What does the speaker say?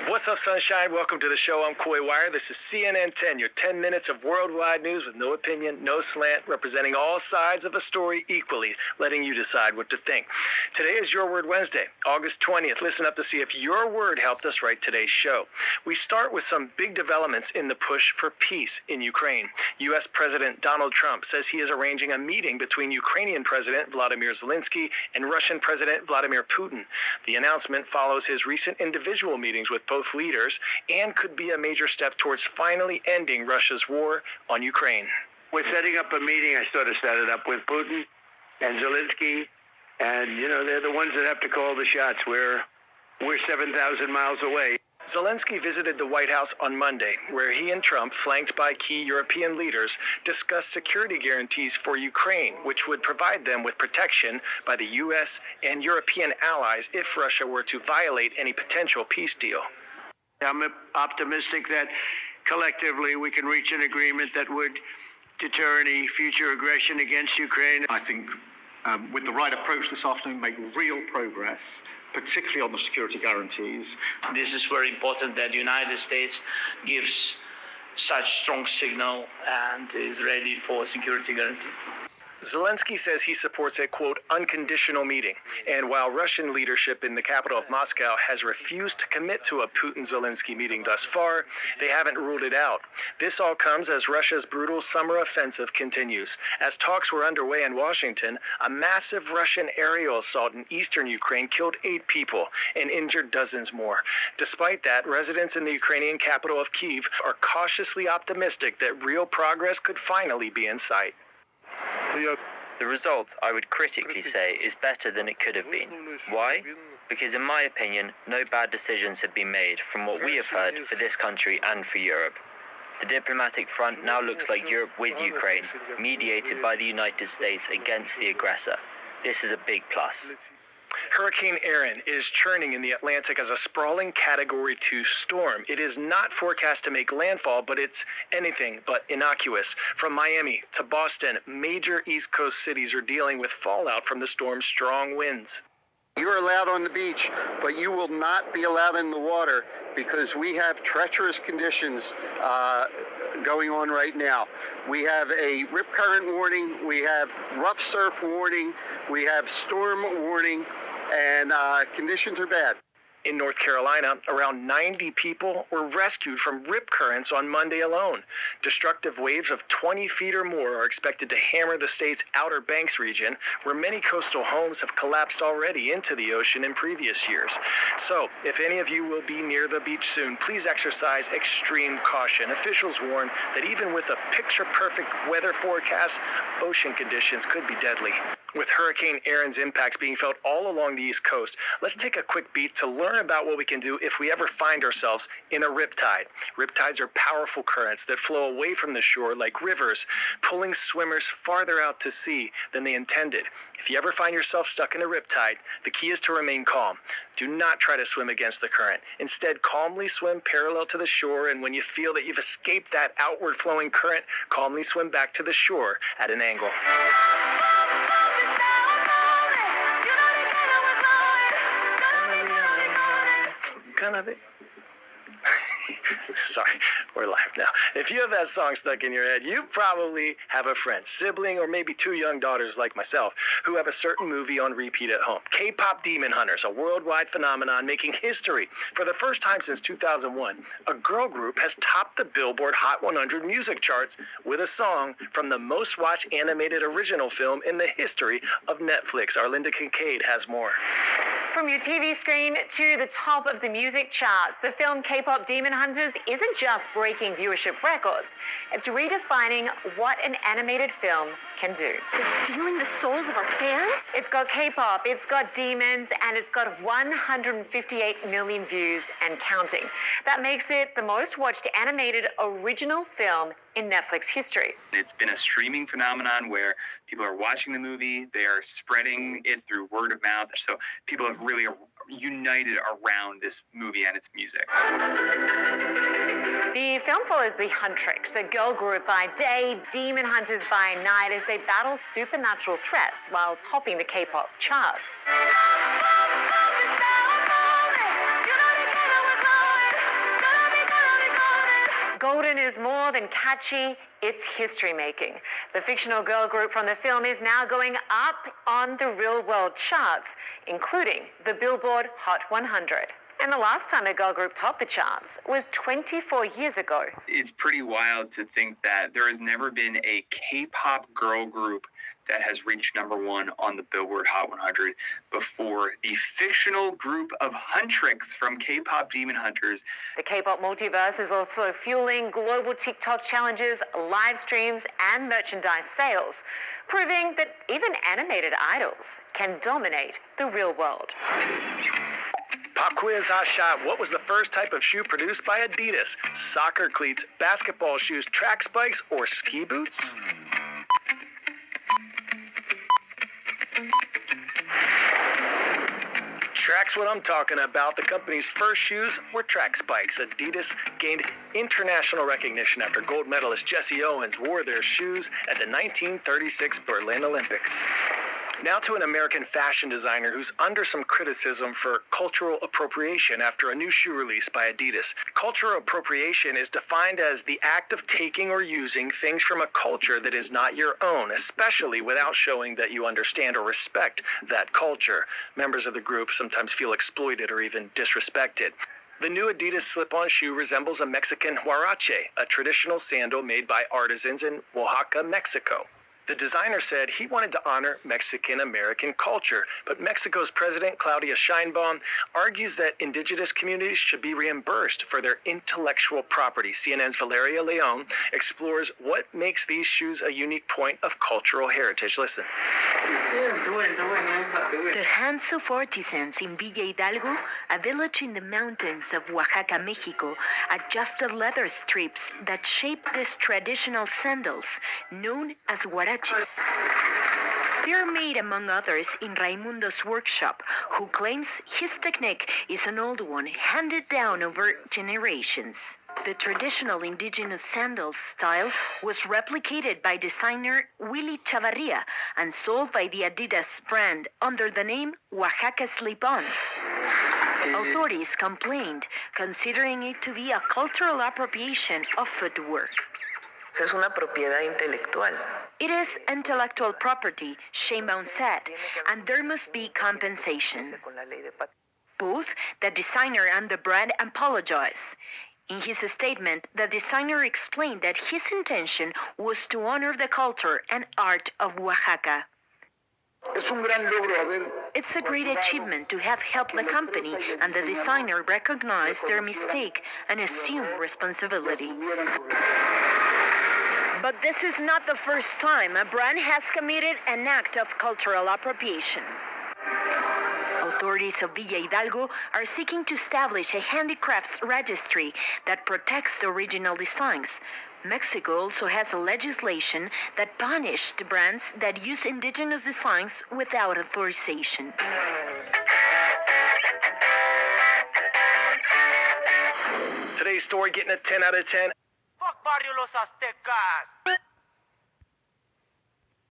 What's up, sunshine? Welcome to the show. I'm Coy Wire. This is CNN 10, your 10 minutes of worldwide news with no opinion, no slant, representing all sides of a story equally, letting you decide what to think. Today is Your Word Wednesday, August 20th. Listen up to see if your word helped us write today's show. We start with some big developments in the push for peace in Ukraine. U.S. President Donald Trump says he is arranging a meeting between Ukrainian President Vladimir Zelensky and Russian President Vladimir Putin. The announcement follows his recent individual meetings with both leaders and could be a major step towards finally ending Russia's war on Ukraine. We're setting up a meeting. I sort of set it up with Putin and Zelensky, and they're the ones that have to call the shots. We're 7,000 miles away. Zelensky visited the White House on Monday, where he and Trump, flanked by key European leaders, discussed security guarantees for Ukraine, which would provide them with protection by the U.S. and European allies if Russia were to violate any potential peace deal. I'm optimistic that collectively we can reach an agreement that would deter any future aggression against Ukraine. I think with the right approach this afternoon, make real progress, particularly on the security guarantees. This is very important that the United States gives such strong signal and is ready for security guarantees. Zelensky says he supports a, quote, unconditional meeting. And while Russian leadership in the capital of Moscow has refused to commit to a Putin-Zelensky meeting thus far, they haven't ruled it out. This all comes as Russia's brutal summer offensive continues. As talks were underway in Washington, a massive Russian aerial assault in eastern Ukraine killed 8 people and injured dozens more. Despite that, residents in the Ukrainian capital of Kyiv are cautiously optimistic that real progress could finally be in sight. The result, I would critically say, is better than it could have been. Why? Because in my opinion, no bad decisions have been made from what we have heard for this country and for Europe. The diplomatic front now looks like Europe with Ukraine, mediated by the United States against the aggressor. This is a big plus. Hurricane Erin is churning in the Atlantic as a sprawling Category 2 storm. It is not forecast to make landfall, but it's anything but innocuous. From Miami to Boston, major East Coast cities are dealing with fallout from the storm's strong winds. You're allowed on the beach, but you will not be allowed in the water because we have treacherous conditions going on right now. We have a rip current warning, we have rough surf warning, we have storm warning, and conditions are bad. In North Carolina, around 90 people were rescued from rip currents on Monday alone. Destructive waves of 20 feet or more are expected to hammer the state's Outer Banks region, where many coastal homes have collapsed already into the ocean in previous years. So, if any of you will be near the beach soon, please exercise extreme caution. Officials warn that even with a picture-perfect weather forecast, ocean conditions could be deadly. With Hurricane Erin's impacts being felt all along the East Coast, let's take a quick beat to learn about what we can do if we ever find ourselves in a riptide. Riptides are powerful currents that flow away from the shore like rivers, pulling swimmers farther out to sea than they intended. If you ever find yourself stuck in a riptide, the key is to remain calm. Do not try to swim against the current. Instead, calmly swim parallel to the shore, and when you feel that you've escaped that outward flowing current, calmly swim back to the shore at an angle. Sorry, we're live now. If you have that song stuck in your head, you probably have a friend, sibling, or maybe 2 young daughters like myself who have a certain movie on repeat at home. K-pop Demon Hunters, a worldwide phenomenon making history. For the first time since 2001, a girl group has topped the Billboard Hot 100 music charts with a song from the most watched animated original film in the history of Netflix. Arlinda Kincaid has more. From your TV screen to the top of the music charts, the film K-pop Demon Hunters isn't just breaking viewership records. It's redefining what an animated film can do. They're stealing the souls of our fans? It's got K-pop, it's got demons, and it's got 158 million views and counting. That makes it the most watched animated original film in Netflix history. It's been a streaming phenomenon where people are watching the movie, they are spreading it through word of mouth, so people have really united around this movie and its music. The film follows the Huntrix, a girl group by day, demon hunters by night, as they battle supernatural threats while topping the K-pop charts. Golden is more than catchy, it's history-making. The fictional girl group from the film is now going up on the real-world charts, including the Billboard Hot 100. And the last time a girl group topped the charts was 24 years ago. It's pretty wild to think that there has never been a K-pop girl group that has reached #1 on the Billboard Hot 100 before the fictional group of Huntrix from K-pop Demon Hunters. The K-pop multiverse is also fueling global TikTok challenges, live streams, and merchandise sales, proving that even animated idols can dominate the real world. Pop quiz, hot shot. What was the first type of shoe produced by Adidas? Soccer cleats, basketball shoes, track spikes, or ski boots? Track's what I'm talking about. The company's first shoes were track spikes. Adidas gained international recognition after gold medalist Jesse Owens wore their shoes at the 1936 Berlin Olympics. Now to an American fashion designer who's under some criticism for cultural appropriation after a new shoe release by Adidas. Cultural appropriation is defined as the act of taking or using things from a culture that is not your own, especially without showing that you understand or respect that culture. Members of the group sometimes feel exploited or even disrespected. The new Adidas slip-on shoe resembles a Mexican huarache, a traditional sandal made by artisans in Oaxaca, Mexico. The designer said he wanted to honor Mexican-American culture, but Mexico's President Claudia Sheinbaum argues that indigenous communities should be reimbursed for their intellectual property. CNN's Valeria Leon explores what makes these shoes a unique point of cultural heritage. Listen. The hands of artisans in Villa Hidalgo, a village in the mountains of Oaxaca, Mexico, adjusted leather strips that shape these traditional sandals, known as huaraches. They are made, among others, in Raimundo's workshop, who claims his technique is an old one handed down over generations. The traditional indigenous sandals style was replicated by designer Willy Chavarria and sold by the Adidas brand under the name Oaxaca Slip-On. Authorities complained, considering it to be a cultural appropriation of footwear. Es una propiedad intelectual. It is intellectual property, Sheinbaum said, and there must be compensation. Both the designer and the brand apologize. In his statement, the designer explained that his intention was to honor the culture and art of Oaxaca. It's a great achievement to have helped the company and the designer recognize their mistake and assume responsibility. But this is not the first time a brand has committed an act of cultural appropriation. Authorities of Villa Hidalgo are seeking to establish a handicrafts registry that protects the original designs. Mexico also has a legislation that punishes the brands that use indigenous designs without authorization. Today's story getting a 10 out of 10. Fuck Barrio Los Aztecas!